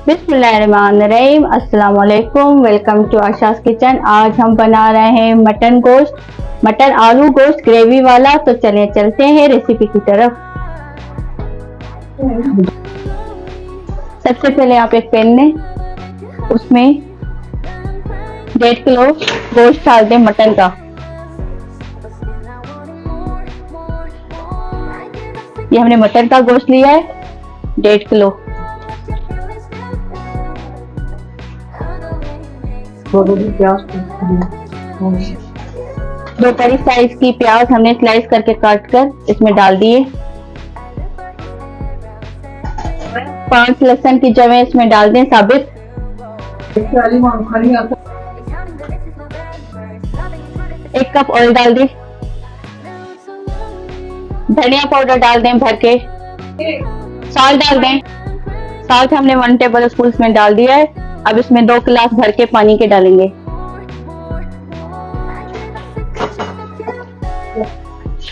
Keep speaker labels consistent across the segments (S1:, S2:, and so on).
S1: बिस्मिल्लाहिर्रहमानिर्रहीम। अस्सलाम वालेकुम। Welcome to Asha's kitchen. आज हम बना रहे हैं मटन गोश्त, मटन आलू गोश्त ग्रेवी वाला। तो चलें चलते हैं रेसिपी की तरफ। सबसे पहले आप एक पैन लें, उसमें 1.5 किलो गोश्त डाल दें मटन का। ये हमने मटन का गोश्त लिया है 1.5 किलो। दो बड़ी साइज की प्याज हमने स्लाइस करके काट कर इसमें डाल दिए। 5 लहसुन की जवें इसमें डाल दें साबित। 1 कप ऑयल डाल दें। धनिया पाउडर डाल दें भर के। साल्ट डाल दें। साल्ट हमने 1 टेबल स्पून इसमें डाल दिया है। अब इसमें 2 गिलास भर के पानी के डालेंगे।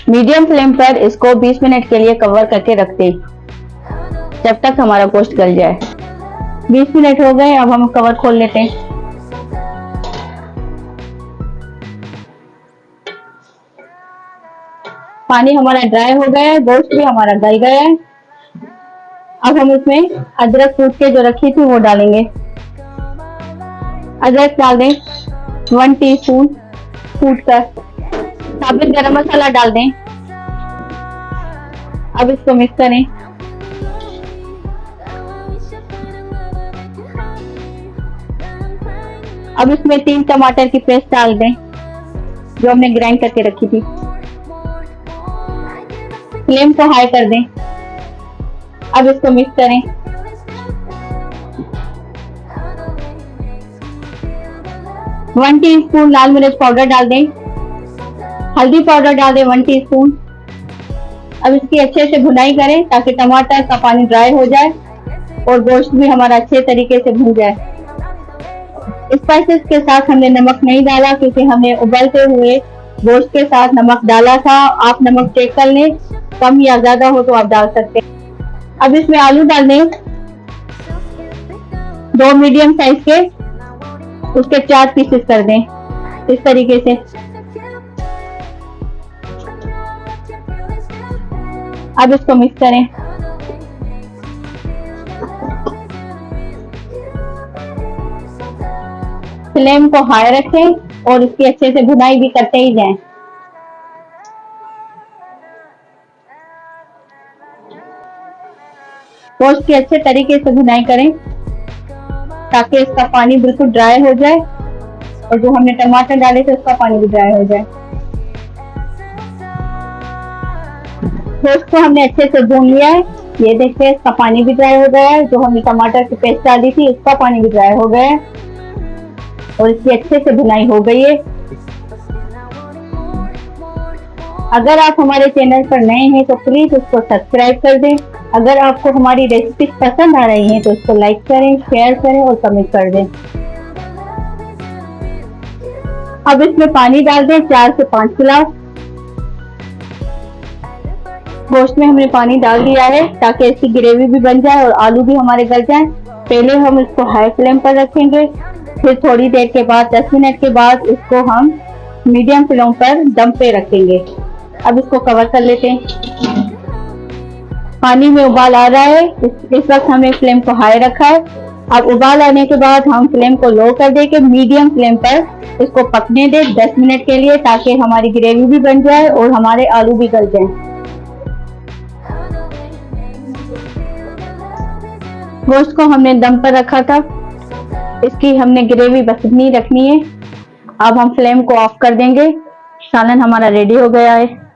S1: मीडियम फ्लेम पर इसको 20 मिनट के लिए कवर करके रख दें, जब तक हमारा गोश्त गल जाए। 20 मिनट हो गए, अब हम कवर खोल लेते हैं। पानी हमारा ड्राई हो गया है, गोश्त भी हमारा गल गया है। अब हम इसमें अदरक कूट के जो रखी थी वो डालेंगे। अदरक डाल दें 1 टीस्पून कूट कर। साबित गरम मसाला डाल दें। अब इसको मिक्स करें। अब इसमें 3 टमाटर की पेस्ट डाल दें जो हमने ग्राइंड करके रखी थी। फ्लेम को हाई कर दें। अब इसको मिक्स करें। वन टीस्पून लाल मिर्च पाउडर डाल दें। हल्दी पाउडर डाल दें 1 टीस्पून। अब इसकी अच्छे से भुनाई करें ताकि टमाटर का पानी ड्राई हो जाए और गोश्त भी हमारा अच्छे तरीके से भुन जाए। स्पाइसेस के साथ हमने नमक नहीं डाला क्योंकि हमने उबलते हुए गोश्त के साथ नमक डाला था। आप नमक चेक कर लें, कम या ज्यादा हो तो आप डाल सकते हैं। अब इसमें आलू डाल दें 2 मीडियम साइज के, उसके 4 पीसेस कर दें इस तरीके से। अब इसको मिक्स करें। फ्लेम को हाई रखें और इसकी अच्छे से भुनाई भी करते ही जाएं। गोश्त की अच्छे तरीके से भुनाई करें ताकि इसका पानी बिल्कुल ड्राई हो जाए और जो हमने टमाटर डाले थे उसका पानी भी ड्राई हो जाए। गोश्त को हमने अच्छे से भून लिया है। ये देखिए इसका पानी भी ड्राई हो गया है। जो हमने टमाटर की पेस्ट डाली थी उसका पानी भी ड्राई हो गया है और इसकी अच्छे से भुनाई हो गई है। अगर आप हमारे चैनल पर नए हैं तो प्लीज उसको सब्सक्राइब कर दें। अगर आपको हमारी रेसिपी पसंद आ रही है तो इसको लाइक करें, शेयर करें और कमेंट कर दें। अब इसमें पानी डाल दें 4 से 5 गिलास। गोश्त में हमने पानी डाल दिया है ताकि इसकी ग्रेवी भी बन जाए और आलू भी हमारे गल जाए। पहले हम इसको हाई फ्लेम पर रखेंगे, फिर थोड़ी देर के बाद 10 मिनट के बाद इसको हम मीडियम फ्लेम पर दम पे रखेंगे। अब इसको कवर कर लेते हैं। पानी में उबाल आ रहा है, इस वक्त हमने फ्लेम को हाई रखा है। अब उबाल आने के बाद हम फ्लेम को लो कर देके मीडियम फ्लेम पर इसको पकने दें 10 मिनट के लिए ताकि हमारी ग्रेवी भी बन जाए और हमारे आलू भी गल जाएं। गोश्त को हमने दम पर रखा था, इसकी हमने ग्रेवी बस इतनी रखनी है। अब हम फ्लेम को ऑफ कर देंगे। सालन हमारा रेडी हो गया है।